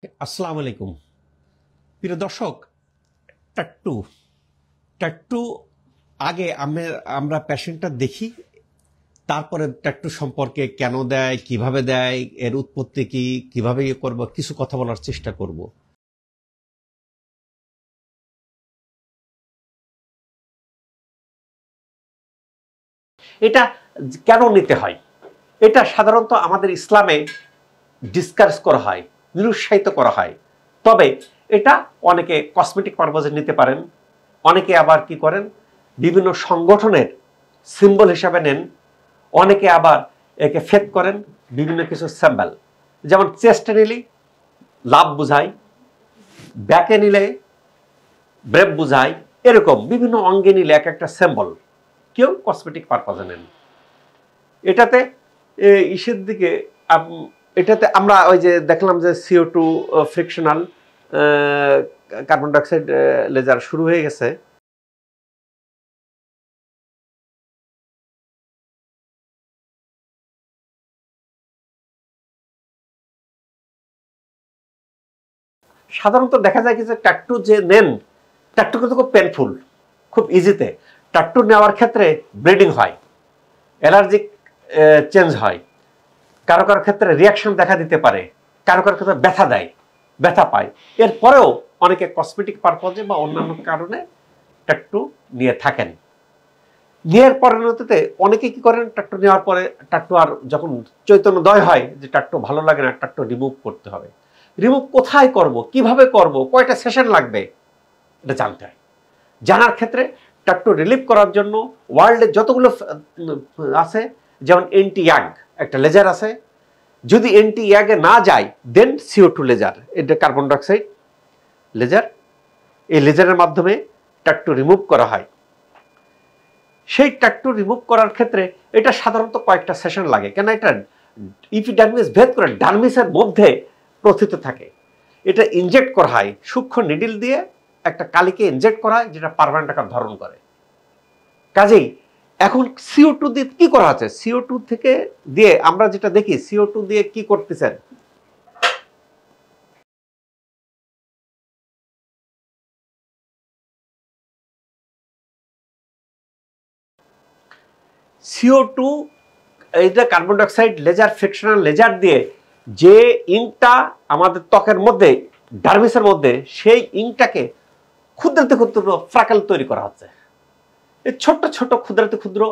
আসসালামু আলাইকুম প্রিয় দর্শক। টাট্টু টাট্টু আগে আমরা পেশেন্টটা দেখি, তারপরে টাট্টু সম্পর্কে কেন দেয়, কিভাবে দেয়, এর উৎপত্তি কি, কিভাবে করব, কিছু কথা বলার চেষ্টা করব। এটা কেন নিতে হয়, এটা সাধারণত আমাদের ইসলামে ডিসকাস করা হয়, নিরুৎসাহিত করা হয়। তবে এটা অনেকে কসমেটিক পারপাজে নিতে পারেন, অনেকে আবার কি করেন বিভিন্ন সংগঠনের সিম্বল হিসাবে নেন, অনেকে আবার একে ফেক করেন বিভিন্ন কিছু সিম্বল, যেমন চেস্টে নিলে লাভ বুঝায়, ব্যাকে নিলে ব্রেভ বুঝায়, এরকম বিভিন্ন অঙ্গে নিলে এক একটা সিম্বল, কেউ কসমেটিক পারপাজে নেন। এটাতে ইসের দিকে এটাতে আমরা ওই যে দেখলাম যে CO2 frictional carbon dioxide laser শুরু হয়ে গেছে। সাধারণত দেখা যায় কি যে টাট্টু যে নেন, টাট্টু কিন্তু খুব পেনফুল, খুব ইজিতে টাট্টু নেওয়ার ক্ষেত্রে ব্লিডিং হয়, অ্যালার্জিক চেঞ্জ হয়, কারো কারো ক্ষেত্রে রিয়াকশন দেখা দিতে পারে, কারো কারো ক্ষেত্রে ব্যথা দেয়, ব্যথা পায়। এরপরেও অনেকে কসমেটিক পারপজে বা অন্যান্য কারণে টাট্টু নিয়ে থাকেন। বিয়ের পরিণতিতে অনেকে কি করেন, টাট্টু নেওয়ার পরে টাট্টু আর যখন চৈতন্যদয় হয় যে টাট্টু ভালো লাগে না, টাট্টু রিমুভ করতে হবে। রিমুভ কোথায় করব, কিভাবে করব, কয়টা সেশন লাগবে, এটা জানতে হয়। জানার ক্ষেত্রে টাট্টু রিলিভ করার জন্য ওয়ার্ল্ডে যতগুলো আছে, যেমন এন্টি ইয়াগ একটা লেজার আছে, যদি এন্টি ইয়াগে না যায় দেন CO2 লেজার, এটা কার্বন ডাইঅক্সাইড লেজার, এই লেজারের মাধ্যমে টাট্টু রিমুভ করা হয়। সেই টাট্টু রিমুভ করার ক্ষেত্রে এটা সাধারণত কয়েকটা সেশন লাগে, কেন এটা ইপিডার্মিস ভেদ করে ডার্মিসের মধ্যে প্রথিত থাকে। এটা ইনজেক্ট করা হয় সূক্ষ্ম নিডিল দিয়ে, একটা কালিকে ইনজেক্ট করা হয় যেটা পার্মানেন্ট আকার ধারণ করে। কাজেই এখন CO2 দিয়ে কি করা আছে, CO2 থেকে দিয়ে আমরা যেটা দেখি, CO2 দিয়ে কি করতেছেন, CO2 এইটা carbon dioxide laser, fractional laser দিয়ে যে ইঙ্কটা আমাদের ত্বকের মধ্যে ডার্মিসের মধ্যে, সেই ইঙ্কটাকে ক্ষুদ্রাতি ক্ষুদ্র ফ্রাকেল তৈরি করা হচ্ছে, এই ছোট্ট ছোট ক্ষুদ্রাতি ক্ষুদ্র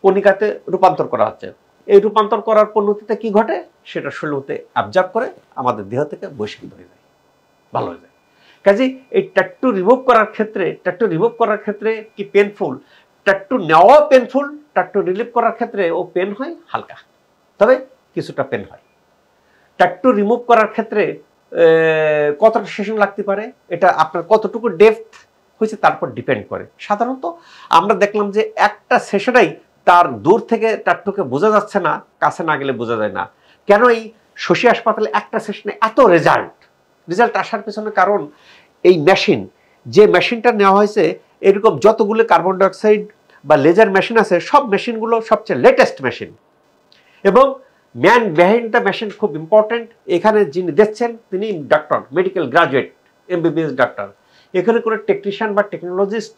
কণিকাতে রূপান্তর করা হচ্ছে। এই রূপান্তর করার পদ্ধতিতে কি ঘটে, সেটা শরীরে অবজার্ভ করে আমাদের দেহ থেকে বহিষ্কৃত হয়ে যায়, ভালো হয়ে যায়। কাজে এই ট্যাটু রিমুভ করার ক্ষেত্রে কি পেনফুল, ট্যাটু নেওয়া পেনফুল, ট্যাটু রিলিভ করার ক্ষেত্রে ও পেন হয় হালকা, তবে কিছুটা পেন হয়। ট্যাটু রিমুভ করার ক্ষেত্রে কতটা সেশন লাগতে পারে, এটা আপনার কতটুকু ডেপথ হয়েছে তার উপর ডিপেন্ড করে। সাধারণত আমরা দেখলাম যে একটা সেশনেই তার দূর থেকে ট্যাটুকে বোঝা যাচ্ছে না, কাছে না গেলে বোঝা যায় না। কেন এই শশী হাসপাতালে একটা সেশনে এত রেজাল্ট আসার পেছনে কারণ এই মেশিন, যে মেশিনটা নেওয়া হয়েছে, এরকম যতগুলো কার্বন ডাইঅক্সাইড বা লেজার মেশিন আছে, সব মেশিনগুলো সবচেয়ে লেটেস্ট মেশিন, এবং ম্যান বিহাইন্ড দ্য মেশিন খুব ইম্পর্টেন্ট। এখানে যিনি দেখছেন তিনি doctor, medical graduate, MBBS doctor. এখানে কোনো টেকনিশিয়ান বা টেকনোলজিস্ট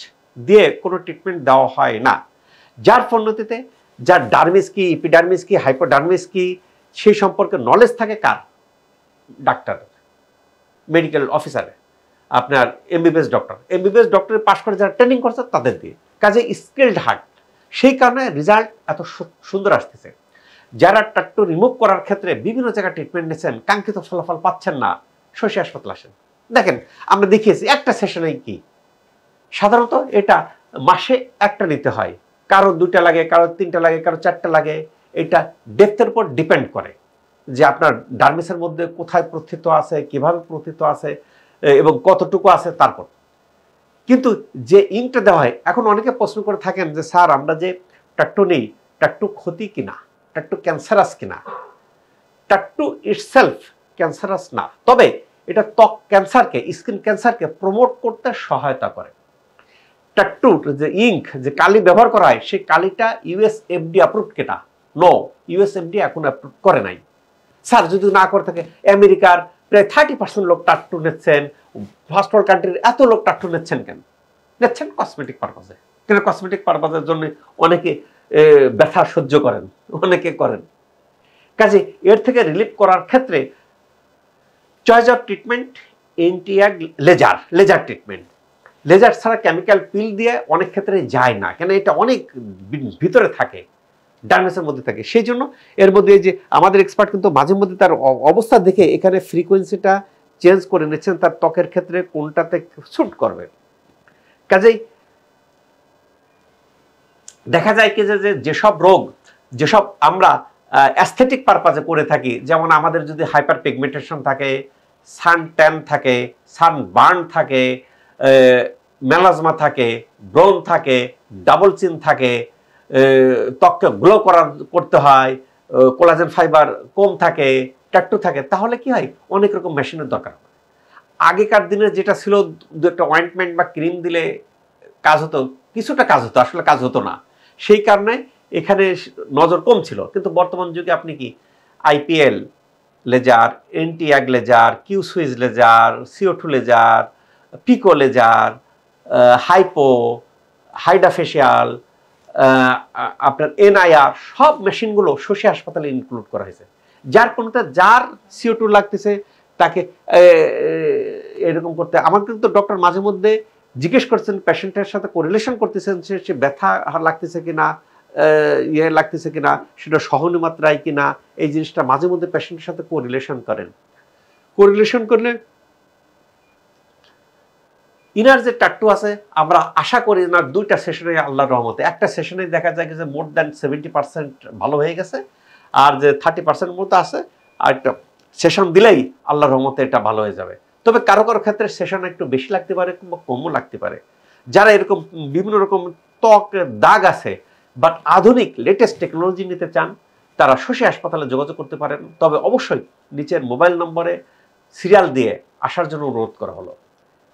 দিয়ে কোনো ট্রিটমেন্ট দেওয়া হয় না, যার পরিণতিতে যার ডার্মিস কি, ইপিডার্মিস কি, হাইপোডার্মিস কি, সেই সম্পর্কে নলেজ থাকে কার, ডাক্তার, মেডিকেল অফিসারে, আপনার MBBS ডক্টরের পাশ করে যারা ট্রেনিং করছে তাদের দিয়ে। কাজে স্কিলড হার্ট, সেই কারণে রেজাল্ট এত সুন্দর আসতেছে। যারা টাট্টু রিমুভ করার ক্ষেত্রে বিভিন্ন জায়গায় ট্রিটমেন্ট নিয়েছেন, কাঙ্ক্ষিত ফলাফল পাচ্ছেন না, শশী হাসপাতাল আসেন। দেখেন আমরা দেখিয়েছি একটা সেশনে কি, সাধারণত এটা মাসে একটা নিতে হয়, কারো 2টা লাগে, কারো 3টা লাগে, কারো 4টা লাগে। এটা ডেপথের উপর ডিপেন্ড করে যে আপনার ডার্মিসের মধ্যে কোথায় প্রথিত আছে, কিভাবে প্রথিত আছে এবং কতটুকু আছে তারপর। কিন্তু যে ইঙ্কটা দেওয়া হয়, এখন অনেকে প্রশ্ন করে থাকেন যে স্যার আমরা যে টাট্টু নেই, টাট্টু ক্ষতি কিনা, টাট্টু ক্যান্সারাস কিনা। টাট্টু ইটসেলফ ক্যান্সারাস না, তবে এটা ত্বক ক্যান্সারকে, স্কিন ক্যান্সারকে প্রমোট করতে সহায়তা করে। টাট্টুর যে ইঙ্ক, যে কালি ব্যবহার করা হয়, সেই কালিটা USFD অ্যাপ্রুভড কিনা, নো, USFD এখন অ্যাপ্রুভ করে নাই। স্যার যদি না করে থাকে, আমেরিকার প্রায় 30% লোক টাট্টু নিচ্ছেন। ফার্স্ট ওয়ার্ল্ড কান্ট্রির এত লোক টাট্টু নিচ্ছেন কেন? নিচ্ছেন কসমেটিক পারপাজে। কেন কসমেটিক পারপাজের জন্য অনেকে ব্যথা সহ্য করেন, অনেকে করেন। কাজে এর থেকে রিলিফ করার ক্ষেত্রে চয়েস অফ ট্রিটমেন্ট এন্টিয়াগ লেজার ট্রিটমেন্ট। লেজার ছাড়া কেমিক্যাল পিল দিয়ে অনেক ক্ষেত্রে যায় না, কেন এটা অনেক ভিতরে থাকে, ডার্মেসের মধ্যে থাকে। সেই জন্য এর মধ্যে যে আমাদের এক্সপার্ট কিন্তু মাঝে মধ্যে তার অবস্থা দেখে এখানে ফ্রিকোয়েন্সিটা চেঞ্জ করে নিচ্ছেন তার ত্বকের ক্ষেত্রে কোনটাতে স্যুট করবে। কাজেই দেখা যায় কি যে যেসব রোগ, যেসব আমরা অ্যাস্থেটিক পারপাজে করে থাকি, যেমন আমাদের যদি হাইপার পিগমেন্টেশন থাকে, সান ট্যান থাকে, সান বার্ন থাকে, মেলাজমা থাকে, ব্রণ থাকে, ডাবল চিন থাকে, ত্বককে গ্লো করতে হয়, কোলাজেন ফাইবার কম থাকে, ট্যাটু থাকে, তাহলে কি হয়? অনেক রকম মেশিনের দরকার হয়। আগেকার দিনে যেটা ছিল দু একটা অয়েন্টমেন্ট বা ক্রিম দিলে কাজ হতো, কিছুটা কাজ হতো, আসলে কাজ হতো না। সেই কারণে এখানে নজর কম ছিল। কিন্তু বর্তমান যুগে আপনি কি আইপিএল লেজার, এন্টিয়াগ laser, Q switch laser, CO2 laser, pico laser, hypo, HydraFacial, আপনার NIR, সব মেশিনগুলো শশী হাসপাতালে ইনক্লুড করা হয়েছে। যার কোনোটা যার CO2 লাগতেছে তাকে এরকম করতে। আমার কিন্তু ডক্টর মাঝে মধ্যে জিজ্ঞেস করছেন, পেশেন্টের সাথে কোরিলেশন করতেছেন, সে ব্যথা লাগতেছে কিনা, ইয়ে লাগতেছে কিনা, সেটা সহনীয় মাত্রায় কিনা, এই জিনিসটা মাঝে মধ্যে পেশেন্টের সাথে কোরিলেশন করেন। কোরিলেশন করলে ইনার যে টাট্টু আছে, আমরা আশা করি না 2টা সেশনে আল্লাহর রহমতে, একটা সেশনে দেখা যায় যে মোর দ্যান 70% ভালো হয়ে গেছে, আর যে 30% মতো আছে, আর একটা সেশন দিলেই আল্লাহর রহমতে এটা ভালো হয়ে যাবে। তবে কারো কারো ক্ষেত্রে সেশন একটু বেশি লাগতে পারে কিংবা কমও লাগতে পারে। যারা এরকম বিভিন্ন রকম ত্বকের দাগ আছে বাট আধুনিক লেটেস্ট টেকনোলজি নিতে চান, তারা শশী হাসপাতালে যোগাযোগ করতে পারেন। তবে অবশ্যই নিচের মোবাইল নম্বরে সিরিয়াল দিয়ে আসার জন্য অনুরোধ করা হলো।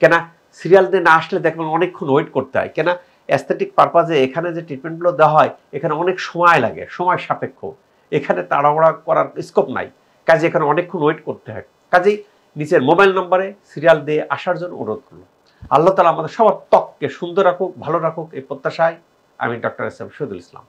কেন সিরিয়াল দিয়ে না আসলে দেখবেন অনেকক্ষণ ওয়েট করতে হয়, কেন অ্যাস্থেটিক পারপাজে এখানে যে ট্রিটমেন্টগুলো দেওয়া হয় এখানে অনেক সময় লাগে, সময় সাপেক্ষ, এখানে তাড়াহুড়া করার স্কোপ নাই, কাজে এখানে অনেকক্ষণ ওয়েট করতে হয়। কাজেই নিচের মোবাইল নম্বরে সিরিয়াল দিয়ে আসার জন্য অনুরোধ করলো। আল্লাহ তাআলা আমাদের সবার ত্বককে সুন্দর রাখুক, ভালো রাখুক, এই প্রত্যাশায় আমি doctor S M Shahidul Islam.